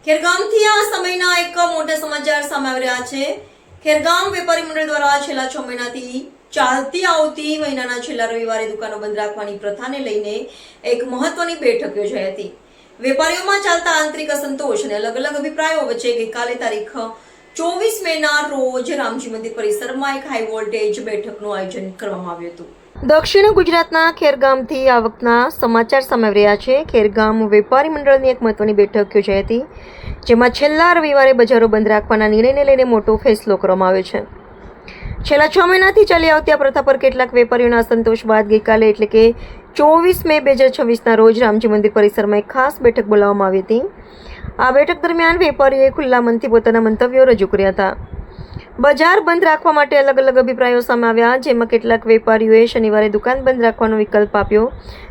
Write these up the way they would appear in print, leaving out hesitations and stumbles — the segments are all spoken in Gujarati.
ખેરગામથી આ સમયના એક મોટા સમાચાર સામે આવી રહ્યા છે। ખેરગામ વેપારી મંડળ દ્વારા છેલ્લા 6 મહિનાથી ચાલતી આવતી મહિનાના છેલ્લા રવિવારે દુકાનો બંધ રાખવાની પ્રથાને લઈને એક મહત્વની બેઠક યોજાઈ હતી। વેપારીઓમાં ચાલતા આંતરિક અસંતોષ અને અલગ અલગ અભિપ્રાયો વચ્ચે ગઈકાલે તારીખ 24 મેના રોજ રામજી મંદિર પરિસરમાં એક હાઈ વોલ્ટેજ બેઠકનું આયોજન કરવામાં આવ્યું હતું। દક્ષિણ ગુજરાતના ખેરગામથી આવકના સમાચાર સામે આવી રહ્યા છે। ખેરગામ વેપારી મંડળની એક મહત્વની બેઠક યોજાઈ હતી, જેમાં છેલ્લા રવિવારે બજારો બંધ રાખવાના નિર્ણયને લઈને મોટો ફેસલો કરવામાં આવ્યો છે। છેલ્લા 6 મહિનાથી ચાલી આવતી આ પ્રથા પર કેટલાક વેપારીઓના અસંતોષ બાદ ગઈકાલે એટલે કે 24 મે 2026ના રોજ રામજી મંદિર પરિસરમાં એક ખાસ બેઠક બોલાવવામાં આવી હતી। આ બેઠક દરમિયાન વેપારીઓએ ખુલ્લા મનથી પોતાના મંતવ્યો રજૂ કર્યા હતા। બજાર બંધ રાખવા માટે અલગ અલગ અભિપ્રાયો સામે આવ્યા, જેમાં કેટલાક વેપારીઓએ શનિવારે દુકાન બંધ રાખવાનો વિકલ્પ આપ્યો,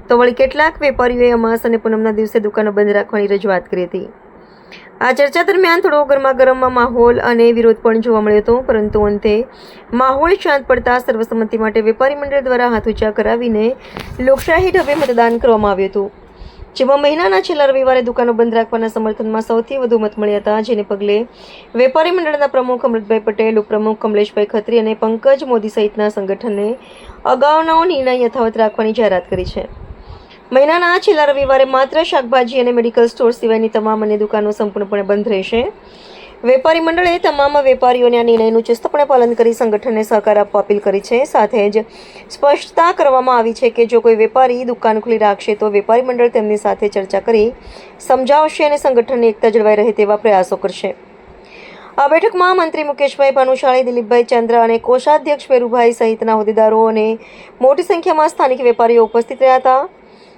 તો વળી કેટલાક વેપારીઓએ અમાસ અને પૂનમના દિવસે દુકાનો બંધ રાખવાની રજૂઆત કરી હતી। આ ચર્ચા દરમિયાન થોડો ગરમાગરમમાં માહોલ અને વિરોધ પણ જોવા મળ્યો હતો, પરંતુ અંતે માહોલ શાંત પડતા સર્વસંમતિ માટે વેપારી મંડળ દ્વારા હાથ ઊંચા કરાવીને લોકશાહી ઢબે મતદાન કરવામાં આવ્યું હતું, જેમાં મહિનાના છેલ્લા રવિવારે દુકાનો બંધ રાખવાના સમર્થનમાં સૌથી વધુ મત મળ્યા હતા, જેને પગલે વેપારી મંડળના પ્રમુખ અમૃતભાઈ પટેલ, ઉપપ્રમુખ કમલેશભાઈ ખત્રી અને પંકજ મોદી સહિતના સંગઠને અગાઉનો નિર્ણય યથાવત રાખવાની જાહેરાત કરી છે। મહિનાના છેલ્લા રવિવારે માત્ર શાકભાજી અને મેડિકલ સ્ટોર સિવાયની તમામ અન્ય દુકાનો સંપૂર્ણપણે બંધ રહેશે। વેપારી મંડળે તમામ વેપારીઓને આ નિર્ણયનું ચુસ્તપણે પાલન કરી સંગઠનને સહકાર આપવા અપીલ કરી છે। સાથે જ સ્પષ્ટતા કરવામાં આવી છે કે જો કોઈ વેપારી દુકાન ખુલ્લી રાખશે તો વેપારી મંડળ તેમની સાથે ચર્ચા કરી સમજાવશે અને સંગઠનની એકતા જળવાઈ રહે તેવા પ્રયાસો કરશે। આ બેઠકમાં મંત્રી મુકેશભાઈ ભાનુશાળી, દિલીપભાઈ ચંદ્ર અને કોષાધ્યક્ષ વેરુભાઈ સહિતના હોદ્દેદારો અને મોટી સંખ્યામાં સ્થાનિક વેપારીઓ ઉપસ્થિત રહ્યા હતા।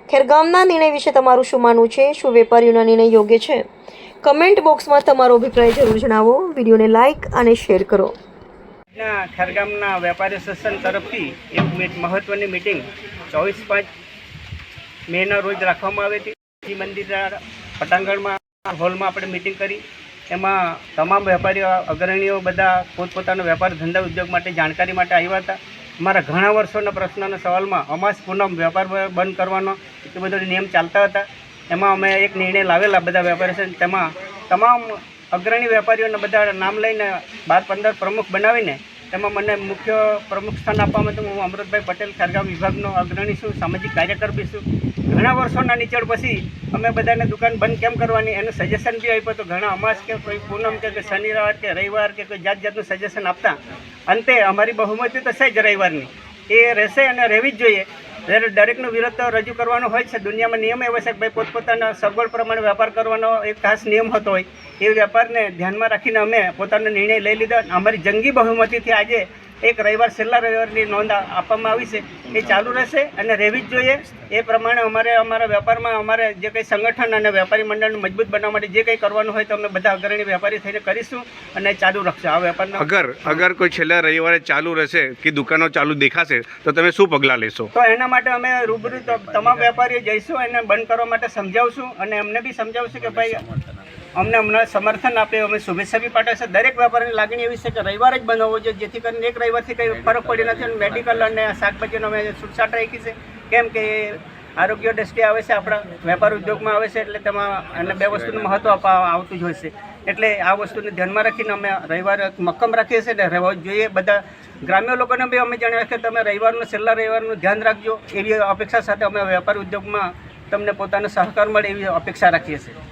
ખેરગામના નિર્ણય વિશે તમારું શું માનવું છે? શું વેપારીઓના નિર્ણય યોગ્ય છે? કમેન્ટ બોક્સમાં તમારો અભિપ્રાય જરૂર જણાવો। વિડીયોને લાઇક અને શેર કરો। ખેરગામના વેપારી એસોસિએશન તરફથી એક મહત્વની મિટિંગ 24-5 મેના રોજ રાખવામાં આવી હતી। મંદિર પટાંગણમાં હોલમાં આપણે મિટિંગ કરી, એમાં તમામ વેપારીઓ અગ્રણીઓ બધા પોતપોતાનો વેપાર ધંધા ઉદ્યોગ માટે જાણકારી માટે આવ્યા હતા। અમારા ઘણા વર્ષોના પ્રશ્નના સવાલમાં અમાસ પૂનમ વેપાર બંધ કરવાનો એ બધો નિયમ ચાલતા હતા। એમાં અમે એક નિર્ણય લાવેલા બધા વેપારી છે, તેમાં તમામ અગ્રણી વેપારીઓને બધા નામ લઈને 12-15 પ્રમુખ બનાવીને તેમાં મને મુખ્ય પ્રમુખ સ્થાન આપવામાં હતું। હું અમૃતભાઈ પટેલ ખેરગામ વિભાગનો અગ્રણી છું, સામાજિક કાર્યકર બી છું। ઘણા વર્ષોના નીચળ પછી અમે બધાને દુકાન બંધ કેમ કરવાની એનું સજેશન બી આપ્યું હતું। ઘણા અમાસ કે કોઈ પૂનમ કે શનિવાર કે રવિવાર કે કોઈ જાતનું સજેશન આપતા અંતે અમારી બહુમતી તો છે જ રવિવારની, એ રહેશે અને રહેવી જ જોઈએ। દરેકનો વિરોધ તો રજૂ કરવાનો હોય છે। દુનિયામાં નિયમ એવો છે કે ભાઈ પોતપોતાના સગવડ પ્રમાણે વેપાર કરવાનો એક ખાસ નિયમ હોતો હોય, એ વેપારને ધ્યાનમાં રાખીને અમે પોતાનો નિર્ણય લઈ લીધો। અમારી જંગી બહુમતીથી આજે એક રવિવાર છેલ્લા રવિવારની નોંધ આપવામાં આવી છે, એ ચાલુ રહેશે અને રહેવી જ જોઈએ। એ પ્રમાણે અમારા વેપારમાં અમારે જે કંઈ સંગઠન અને વેપારી મંડળને મજબૂત બનાવવા માટે જે કંઈ કરવાનું હોય તો અમે બધા અગ્રણી વેપારી થઈને કરીશું અને ચાલુ રાખશું આ વેપારનો। અગર કોઈ છેલ્લા રવિવારે ચાલુ રહેશે કે દુકાનો ચાલુ દેખાશે તો તમે શું પગલાં લેશો? તો એના માટે અમે રૂબરૂ તમામ વેપારીઓ જઈશું, એને બંધ કરવા માટે સમજાવશું અને એમને બી સમજાવશું કે ભાઈ અમને સમર્થન આપે, અમે શુભેચ્છા બી પાઠવશે। દરેક વેપારીની લાગણી એવી છે કે રવિવાર જ બંધ હોવો જોઈએ, જેથી કરીને એક રવિવારથી કંઈ ફરક પડી નથી અને મેડિકલ અને શાકભાજીનો અમે છૂટછાટ રાખી છે, કેમ કે આરોગ્ય દ્રષ્ટિએ આવે છે, આપણા વેપાર ઉદ્યોગમાં આવે છે, એટલે તેમાં અને બે વસ્તુનું મહત્ત્વ આવતું જ હોય છે। એટલે આ વસ્તુને ધ્યાનમાં રાખીને અમે રવિવાર મક્કમ રાખીએ છીએ અને રહેવા જોઈએ। બધા ગ્રામ્ય લોકોને બી અમે જણાવ્યા કે તમે રવિવારનું છેલ્લા રવિવારનું ધ્યાન રાખજો, એવી અપેક્ષા સાથે અમે વેપાર ઉદ્યોગમાં તમને પોતાનો સહકાર મળે એવી અપેક્ષા રાખીએ છીએ।